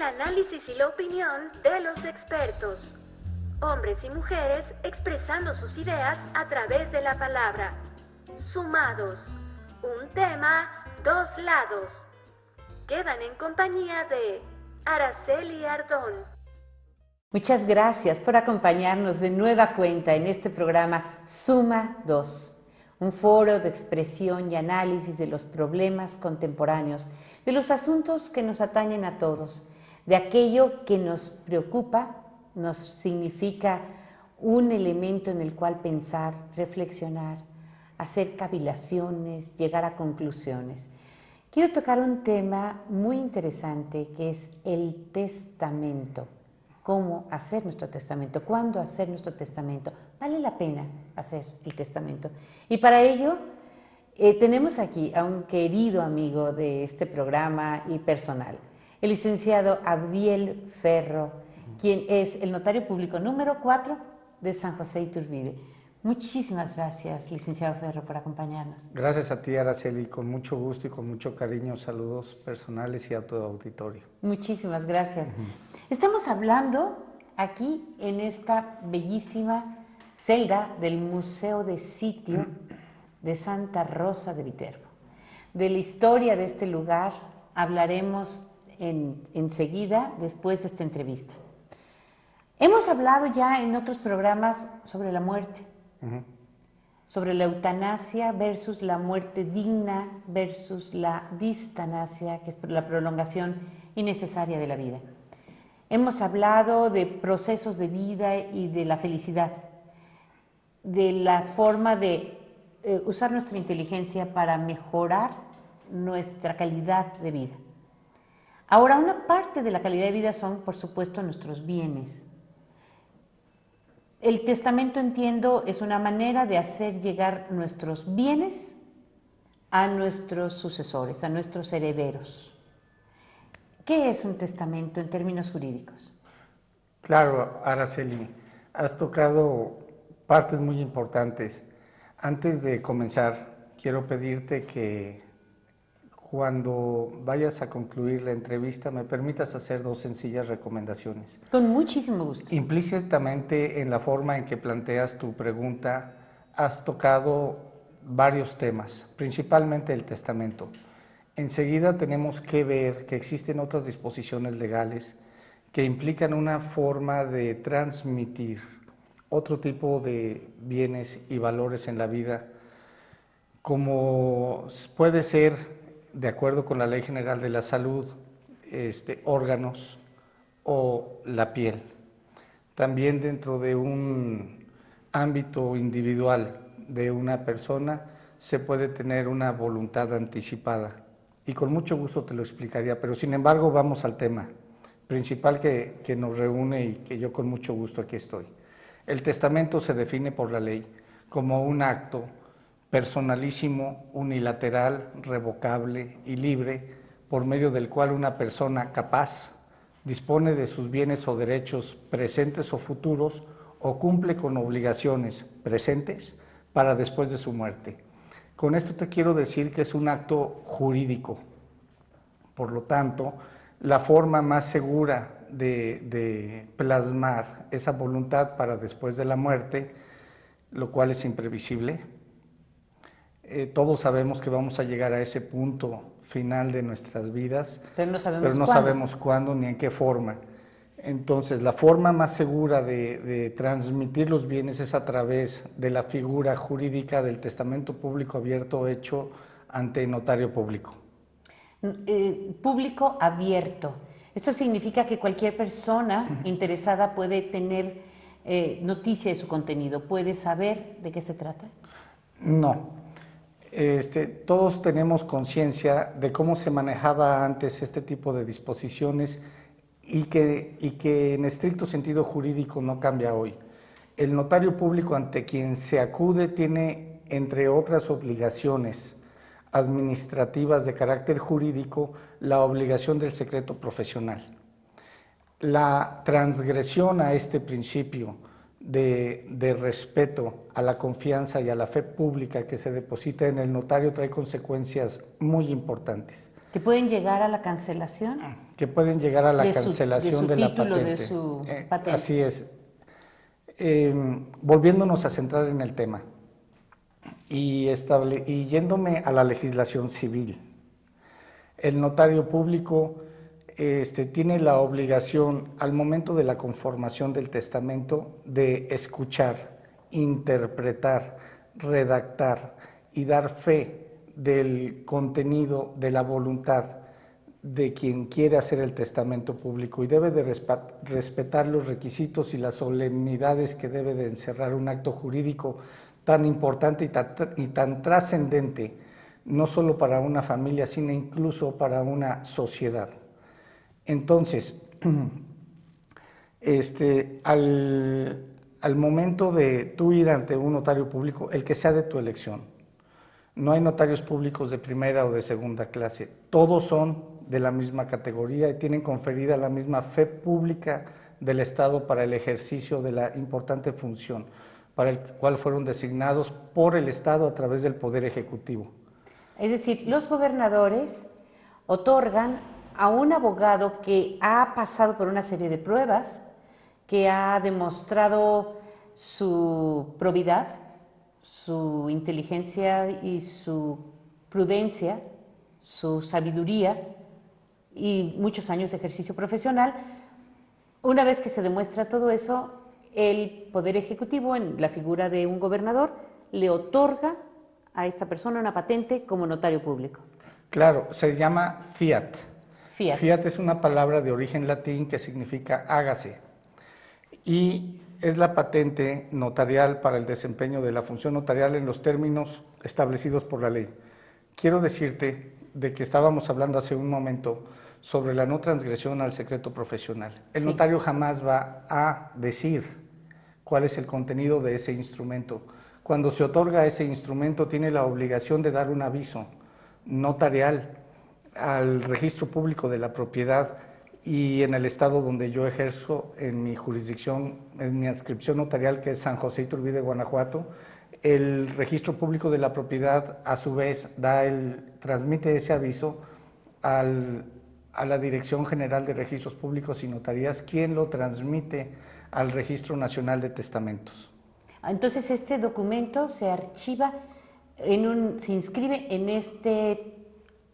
análisis y la opinión de los expertos. Hombres y mujeres expresando sus ideas a través de la palabra. Sumados. Un tema, dos lados. Quedan en compañía de Araceli Ardón. Muchas gracias por acompañarnos de nueva cuenta en este programa Suma 2, un foro de expresión y análisis de los problemas contemporáneos, de los asuntos que nos atañen a todos, de aquello que nos preocupa, nos significa un elemento en el cual pensar, reflexionar, hacer cavilaciones, llegar a conclusiones. Quiero tocar un tema muy interesante que es el testamento. Cómo hacer nuestro testamento, cuándo hacer nuestro testamento. Vale la pena hacer el testamento. Y para ello tenemos aquí a un querido amigo de este programa y personal, el licenciado Abdiel Ferro, quien es el notario público número 4 de San José Iturbide. Muchísimas gracias, licenciado Ferro, por acompañarnos. Gracias a ti, Araceli, con mucho gusto y con mucho cariño. Saludos personales y a tu auditorio. Muchísimas gracias. Estamos hablando aquí en esta bellísima celda del Museo de Sitio de Santa Rosa de Viterbo. De la historia de este lugar hablaremos enseguida, después de esta entrevista. Hemos hablado ya en otros programas sobre la muerte, sobre la eutanasia versus la muerte digna versus la distanasia, que es la prolongación innecesaria de la vida. Hemos hablado de procesos de vida y de la felicidad, de la forma de usar nuestra inteligencia para mejorar nuestra calidad de vida. Ahora, una parte de la calidad de vida son, por supuesto, nuestros bienes. El testamento, entiendo, es una manera de hacer llegar nuestros bienes a nuestros sucesores, a nuestros herederos. ¿Qué es un testamento en términos jurídicos? Claro, Araceli, has tocado partes muy importantes. Antes de comenzar, quiero pedirte que cuando vayas a concluir la entrevista me permitas hacer dos sencillas recomendaciones. Con muchísimo gusto. Implícitamente en la forma en que planteas tu pregunta, has tocado varios temas, principalmente el testamento. Enseguida tenemos que ver que existen otras disposiciones legales que implican una forma de transmitir otro tipo de bienes y valores en la vida, como puede ser, de acuerdo con la Ley General de la Salud, órganos o la piel. También dentro de un ámbito individual de una persona se puede tener una voluntad anticipada. Y con mucho gusto te lo explicaría, pero sin embargo vamos al tema principal que nos reúne y que yo con mucho gusto aquí estoy. El testamento se define por la ley como un acto personalísimo, unilateral, revocable y libre, por medio del cual una persona capaz dispone de sus bienes o derechos presentes o futuros o cumple con obligaciones presentes para después de su muerte. Con esto te quiero decir que es un acto jurídico. Por lo tanto, la forma más segura de plasmar esa voluntad para después de la muerte, lo cual es imprevisible. Todos sabemos que vamos a llegar a ese punto final de nuestras vidas, pero no sabemos cuándo ni en qué forma. Entonces, la forma más segura de transmitir los bienes es a través de la figura jurídica del testamento público abierto hecho ante notario público. Público abierto. Esto significa que cualquier persona interesada puede tener noticia de su contenido, puede saber de qué se trata. No. Todos tenemos conciencia de cómo se manejaba antes este tipo de disposiciones y que en estricto sentido jurídico no cambia hoy. El notario público ante quien se acude tiene, entre otras obligaciones administrativas de carácter jurídico, la obligación del secreto profesional. La transgresión a este principio de respeto a la confianza y a la fe pública que se deposita en el notario trae consecuencias muy importantes. ¿Que pueden llegar a la cancelación? Que pueden llegar a la de cancelación de la título, patente. de su patente. Así es. Volviéndonos a centrar en el tema y yéndome a la legislación civil, el notario público tiene la obligación al momento de la conformación del testamento de escuchar, interpretar, redactar y dar fe del contenido de la voluntad de quien quiere hacer el testamento público, y debe de respetar los requisitos y las solemnidades que debe de encerrar un acto jurídico tan importante y tan trascendente, no solo para una familia, sino incluso para una sociedad. Entonces, al momento de tú ir ante un notario público, el que sea de tu elección, no hay notarios públicos de primera o de segunda clase, todos son de la misma categoría y tienen conferida la misma fe pública del Estado para el ejercicio de la importante función para el cual fueron designados por el Estado a través del Poder Ejecutivo. Es decir, los gobernadores otorgan a un abogado que ha pasado por una serie de pruebas, que ha demostrado su probidad, su inteligencia y su prudencia, su sabiduría y muchos años de ejercicio profesional. Una vez que se demuestra todo eso, el Poder Ejecutivo, en la figura de un gobernador, le otorga a esta persona una patente como notario público. Claro, se llama fiat. Fiat. Fiat es una palabra de origen latín que significa hágase, y es la patente notarial para el desempeño de la función notarial en los términos establecidos por la ley. Quiero decirte de que estábamos hablando hace un momento sobre la no transgresión al secreto profesional. El notario jamás va a decir cuál es el contenido de ese instrumento. Cuando se otorga ese instrumento, tiene la obligación de dar un aviso notarial al registro público de la propiedad, y en el estado donde yo ejerzo, en mi jurisdicción, en mi adscripción notarial, que es San José Iturbide, Guanajuato, el registro público de la propiedad a su vez transmite ese aviso a la Dirección General de Registros Públicos y Notarías, quien lo transmite al Registro Nacional de Testamentos. Entonces este documento se archiva, se inscribe en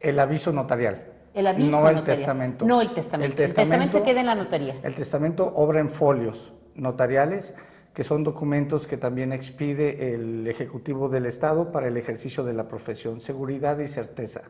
el aviso notarial. El aviso no notarial. El testamento. No el testamento. El testamento se queda en la notaría. El testamento obra en folios notariales, que son documentos que también expide el Ejecutivo del Estado para el ejercicio de la profesión, seguridad y certeza.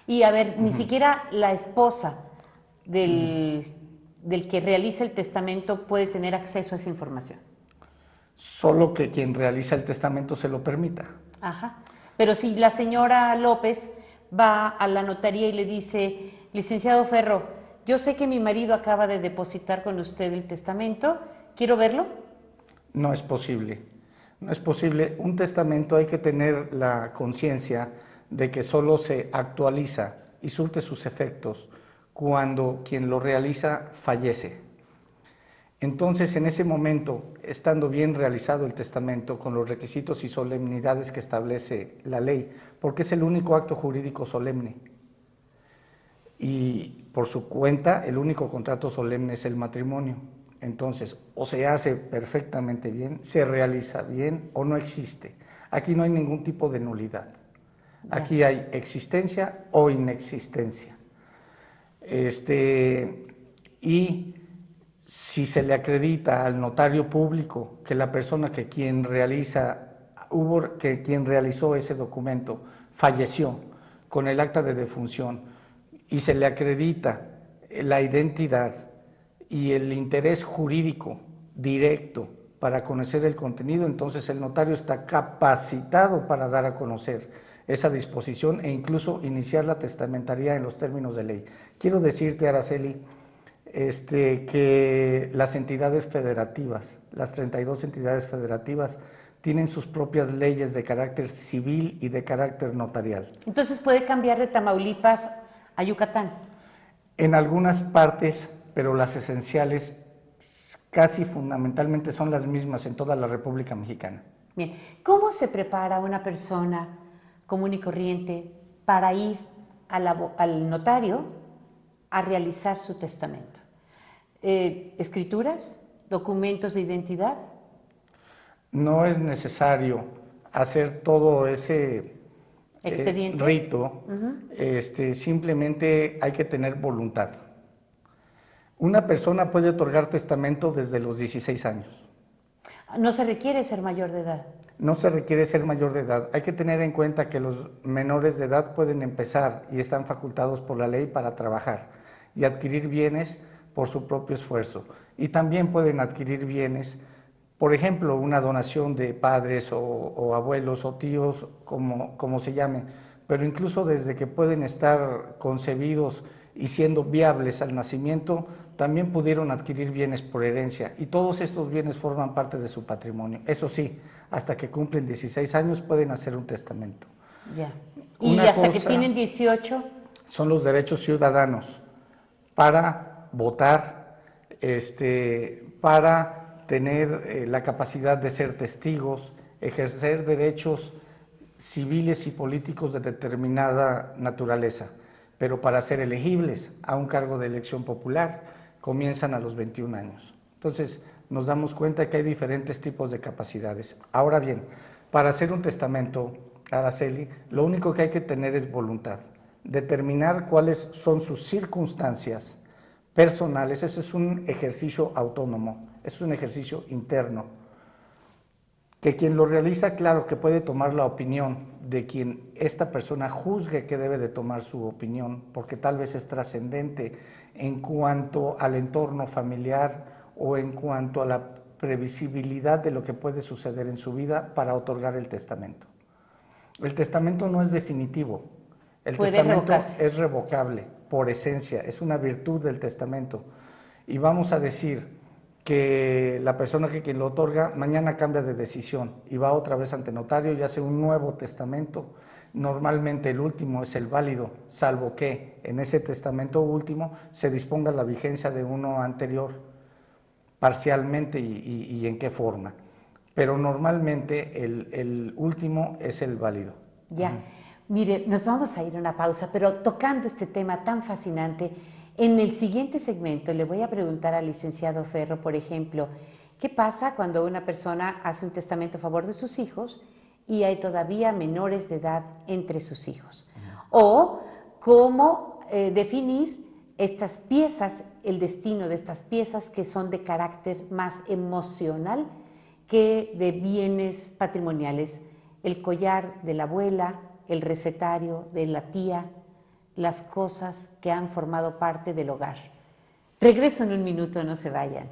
Y a ver, ni siquiera la esposa del que realiza el testamento puede tener acceso a esa información. Solo que quien realiza el testamento se lo permita. Ajá. Pero si la señora López va a la notaría y le dice: licenciado Ferro, yo sé que mi marido acaba de depositar con usted el testamento, ¿quiero verlo? No es posible. No es posible. Un testamento hay que tener la conciencia de que solo se actualiza y surte sus efectos cuando quien lo realiza fallece. Entonces, en ese momento, estando bien realizado el testamento con los requisitos y solemnidades que establece la ley, porque es el único acto jurídico solemne, y por su cuenta el único contrato solemne es el matrimonio. Entonces, o se hace perfectamente bien, se realiza bien, o no existe. Aquí no hay ningún tipo de nulidad. Aquí hay existencia o inexistencia. Y si se le acredita al notario público que la persona quien realizó ese documento falleció con el acta de defunción, y se le acredita la identidad y el interés jurídico directo para conocer el contenido, entonces el notario está capacitado para dar a conocer esa disposición e incluso iniciar la testamentaría en los términos de ley. Quiero decirte, Araceli, que las entidades federativas, las 32 entidades federativas, tienen sus propias leyes de carácter civil y de carácter notarial. Entonces puede cambiar de Tamaulipas a Yucatán. En algunas partes, pero las esenciales casi fundamentalmente son las mismas en toda la República Mexicana. Bien, ¿cómo se prepara una persona común y corriente para ir al notario a realizar su testamento? ¿Escrituras? ¿Documentos de identidad? No es necesario hacer todo ese ¿Expediente? rito, simplemente hay que tener voluntad. Una persona puede otorgar testamento desde los 16 años. No se requiere ser mayor de edad. No se requiere ser mayor de edad. Hay que tener en cuenta que los menores de edad pueden empezar y están facultados por la ley para trabajar y adquirir bienes por su propio esfuerzo. Y también pueden adquirir bienes, por ejemplo, una donación de padres o abuelos o tíos, como se llame, pero incluso desde que pueden estar concebidos y siendo viables al nacimiento, también pudieron adquirir bienes por herencia y todos estos bienes forman parte de su patrimonio. Eso sí, hasta que cumplen 16 años pueden hacer un testamento. Ya. ¿Y hasta que tienen 18? Son los derechos ciudadanos para votar, para tener la capacidad de ser testigos, ejercer derechos civiles y políticos de determinada naturaleza, pero para ser elegibles a un cargo de elección popular comienzan a los 21 años. Entonces, nos damos cuenta que hay diferentes tipos de capacidades. Ahora bien, para hacer un testamento, Araceli, lo único que hay que tener es voluntad, determinar cuáles son sus circunstancias personales. Ese es un ejercicio autónomo, es un ejercicio interno, que quien lo realiza, claro que puede tomar la opinión de quien esta persona juzgue que debe de tomar su opinión, porque tal vez es trascendente en cuanto al entorno familiar o en cuanto a la previsibilidad de lo que puede suceder en su vida para otorgar el testamento. El testamento no es definitivo, el testamento es revocable por esencia, es una virtud del testamento. Y vamos a decir que la persona que quien lo otorga mañana cambia de decisión y va otra vez ante notario y hace un nuevo testamento. Normalmente el último es el válido, salvo que en ese testamento último se disponga la vigencia de uno anterior, parcialmente y en qué forma. Pero normalmente el último es el válido. Ya, mire, nos vamos a ir a una pausa, pero tocando este tema tan fascinante, en el siguiente segmento le voy a preguntar al licenciado Ferro, por ejemplo, ¿qué pasa cuando una persona hace un testamento a favor de sus hijos y hay todavía menores de edad entre sus hijos? O cómo definir estas piezas, el destino de estas piezas que son de carácter más emocional que de bienes patrimoniales, el collar de la abuela, el recetario de la tía, las cosas que han formado parte del hogar. Regreso en un minuto, no se vayan.